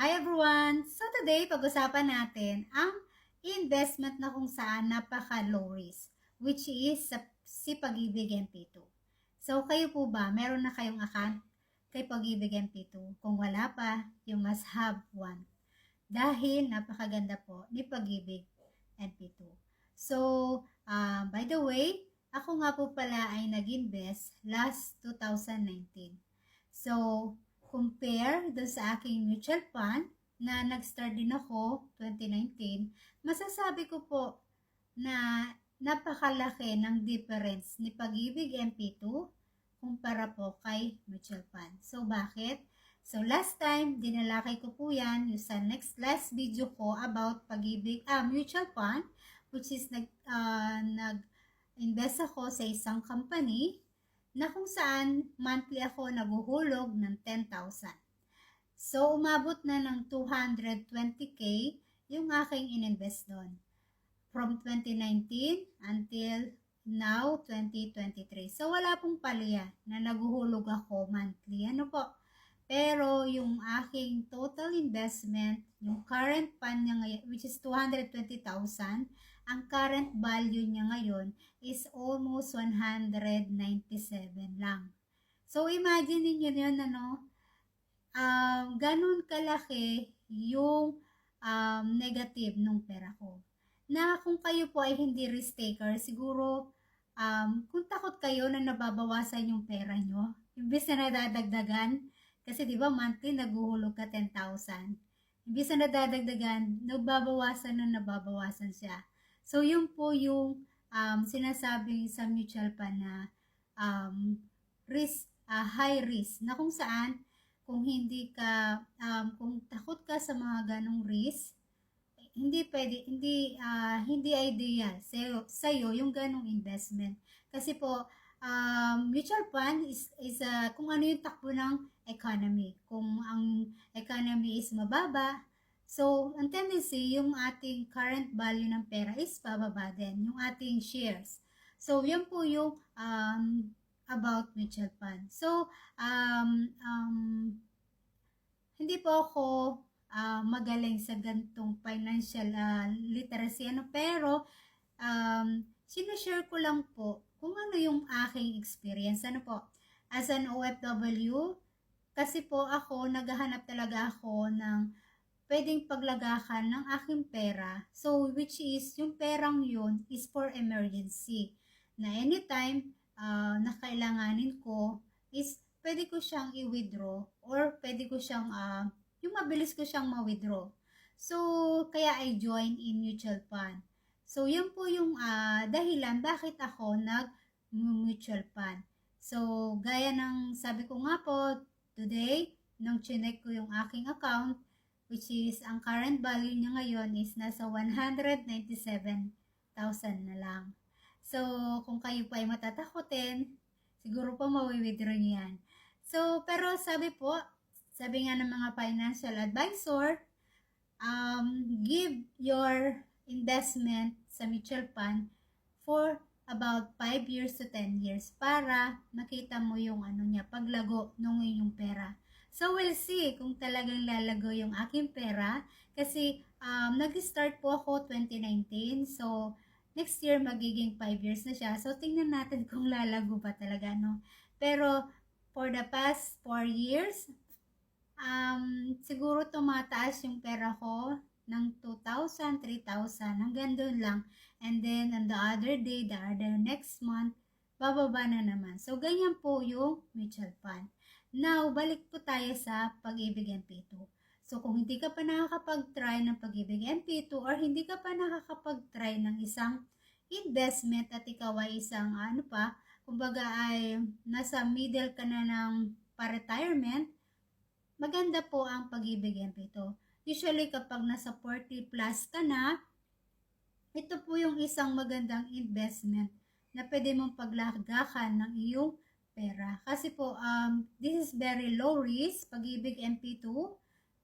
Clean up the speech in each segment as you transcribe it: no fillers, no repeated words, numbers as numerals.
Hi everyone! So today, pag-usapan natin ang investment na kung saan napaka-low risk, which is si Pag-ibig MP2. So kayo po ba, meron na kayong account kay Pag-ibig MP2? Kung wala pa, you must have one. Dahil napakaganda po ni Pag-ibig MP2. So, by the way, ako nga po pala ay nag-invest last 2019. So, compare doon sa aking mutual fund na nag-start din ako 2019, masasabi ko po na napakalaki ng difference ni Pag-ibig MP2 kumpara po kay mutual fund. So, bakit? So, last time, dinalakay ko po yan yung sa last video ko about Pag-ibig, mutual fund, which is nag-invest ako sa isang company na kung saan monthly ako naguhulog ng 10,000. So, umabot na ng 220k yung aking ininvest doon. From 2019 until now, 2023. So, wala pong palya na naguhulog ako monthly. Ano po? Pero, yung aking total investment, yung current fund niya ngayon, which is 220,000, ang current value niya ngayon is almost 197 lang. So, imagine niyo yun, ganun kalaki yung negative nung pera ko. Na kung kayo po ay hindi risk taker, siguro kung takot kayo na nababawasan yung pera nyo, imbis na nadadagdagan, kasi di ba monthly naguhulog ka 10,000. Imbis na nadadagdagan, nababawasan siya. So yun po yung sinasabi sa mutual fund na um, high risk, na kung saan kung hindi ka, kung takot ka sa mga ganong risk, hindi pwede, hindi ideal sa'yo yung ganong investment. Kasi po, mutual fund is kung ano yung takbo ng economy. Kung ang economy is mababa, so, ang tendency, yung ating current value ng pera is bababa din, yung ating shares. So, yan po yung about mutual fund. So, hindi po ako magaling sa gantong financial literacy, pero sinashare ko lang po kung ano yung aking experience. Ano po, as an OFW, kasi po ako, naghahanap talaga ako ng pwedeng paglagakan ng aking pera. So, which is, yung perang yun is for emergency. Na anytime na kailanganin ko is pwede ko siyang i-withdraw or pwede ko siyang, yung mabilis ko siyang ma-withdraw. So, kaya I join in mutual fund. So, yun po yung dahilan bakit ako nag-mutual fund. So, gaya ng sabi ko nga po, today, nung chinek ko yung aking account, which is ang current value niya ngayon is nasa 197,000 na lang. So, kung kayo pa ay matatakotin, siguro po mawi-withdraw niyo yan. So, pero sabi nga ng mga financial advisor, give your investment sa mutual fund for about 5 years to 10 years para makita mo yung paglago ng inyong pera. So, we'll see kung talagang lalago yung aking pera kasi nag-start po ako 2019. So, next year magiging 5 years na siya. So, tingnan natin kung lalago pa talaga, no? Pero, for the past 4 years, siguro tumataas yung pera ko ng 2,000, 3,000, hanggang doon lang. And then, on the other day, the other next month, bababa na naman. So, ganyan po yung mutual fund. Now, balik po tayo sa Pag-ibig MP2. So, kung hindi ka pa nakakapag-try ng Pag-ibig MP2 or hindi ka pa nakakapag-try ng isang investment at ikaw ay isang kumbaga ay nasa middle ka na ng pa-retirement, maganda po ang Pag-ibig MP2. Usually, kapag nasa 40 plus ka na, ito po yung isang magandang investment na pwede mong paglagakan ng iyong pera. Kasi po, this is very low risk, Pag-ibig MP2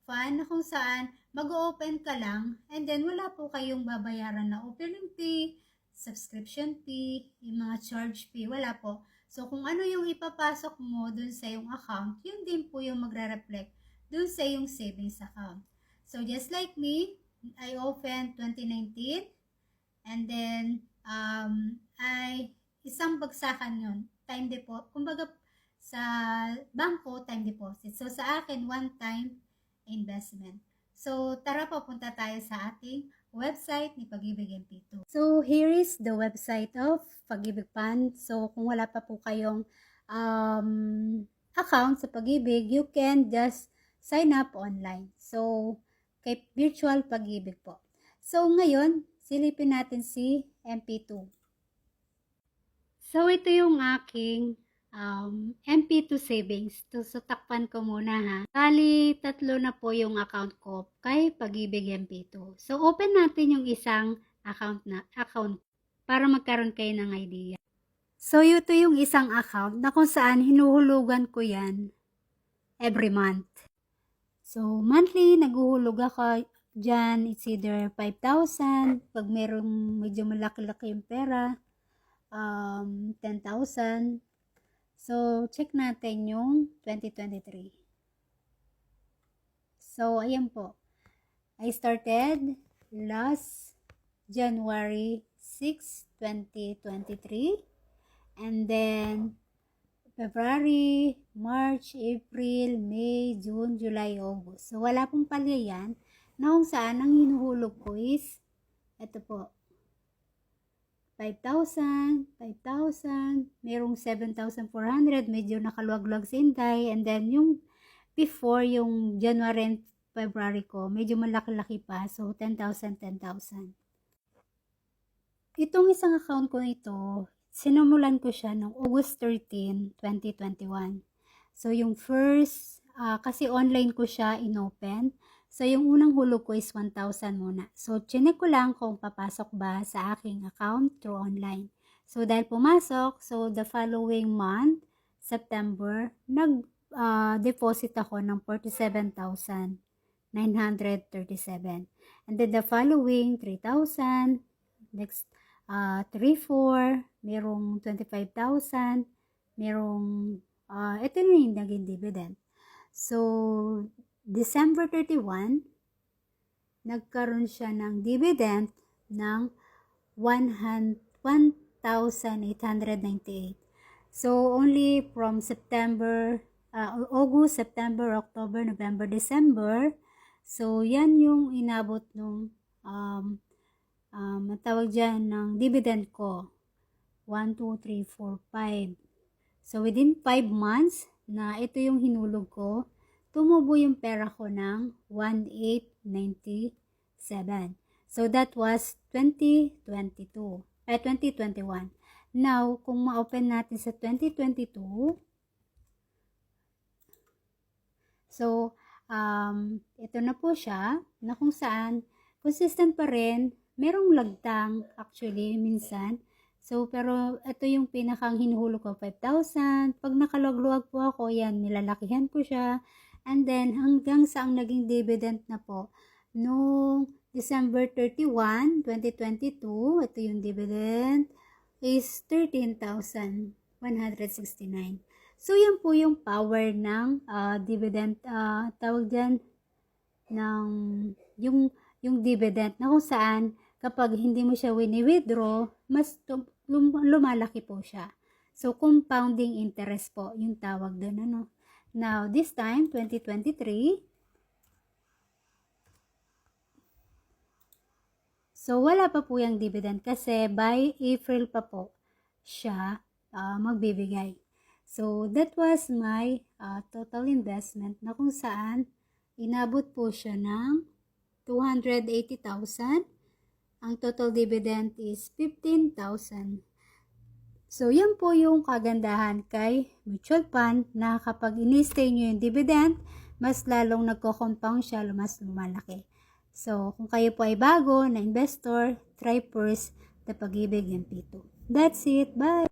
fund, na kung saan mag-open ka lang and then wala po kayong babayaran na opening fee, subscription fee, yung mga charge fee, wala po. So, kung ano yung ipapasok mo dun sa yung account, yun din po yung magre-reflect dun sa iyong savings account. So, just like me, I opened 2019 and then, isang bagsakan yun, time deposit, kumbaga sa bangko, time deposit. So, sa akin, one-time investment. So, tara papunta tayo sa ating website ni Pag-ibig MP2. So, here is the website of Pag-ibig Fund. So, kung wala pa po kayong account sa Pag-ibig, you can just sign up online. So, kay Virtual Pag-ibig po. So, ngayon, silipin natin si MP2. So, ito yung aking MP2 savings. So, takpan ko muna ha. Bali, 3 na po yung account ko kay Pag-ibig MP2. So, open natin yung isang account para magkaroon kayo ng idea. So, ito yung isang account na kung saan hinuhulugan ko yan every month. So, monthly, naguhulog ako dyan. It's either 5,000. Pag merong medyo malaki-laki yung pera, 10,000. So, check natin yung 2023. So, ayan po. I started last January 6, 2023. And then, February, March, April, May, June, July, August. So, wala pong palya yan na kung saan ang hinuhulog ko is, ito po, 5,000, 5,000, merong 7,400, medyo nakaluwag-luwag sa Inday, and then yung before, yung January and February ko, medyo malaki-laki pa, so 10,000, 10,000. Itong isang account ko ito, sinumulan ko siya noong August 13, 2021. So yung first, kasi online ko siya inopen, so yung unang hulog ko is 1,000 muna. So chinek ko lang kung papasok ba sa aking account through online. So dahil pumasok, so the following month, September, nag-deposit ako ng 47,937. And then the following 3,000, next 3,400, merong 25,000, merong, ito na yung naging dividend. So, December 31, nagkaroon siya ng dividend ng 1,898. So, only from September, August, September, October, November, December. So, yan yung inabot nung matawag dyan ng dividend ko. 1, 2, 3, 4, 5. So, within 5 months na ito yung hinulog ko, tumubo yung pera ko ng 1,897. So, that was 2021. Now, kung ma-open natin sa 2022, so, ito na po siya, na kung saan, consistent pa rin, merong lagtang actually minsan. So, pero ito yung pinakang hinuhulog ko, 5,000. Pag nakalugluwag po ako, yan, nilalakihan ko siya. And then, hanggang sa ang naging dividend na po, noong December 31, 2022, ito yung dividend, is 13,169. So, yan po yung power ng dividend, tawag dyan, ng yung dividend na kung saan kapag hindi mo siya wini-withdraw, mas lumalaki po siya. So, compounding interest po yung tawag doon, ano. Now, this time, 2023, so, wala pa po yung dividend kasi by April pa po siya magbibigay. So, that was my total investment na kung saan inabot po siya ng 280,000. Ang total dividend is 15,000. So, yan po yung kagandahan kay mutual fund na kapag ini-stay nyo yung dividend, mas lalong nagko-compound siya, mas lumalaki. So, kung kayo po ay bago na investor, try first the Pag-ibig MP2. That's it. Bye!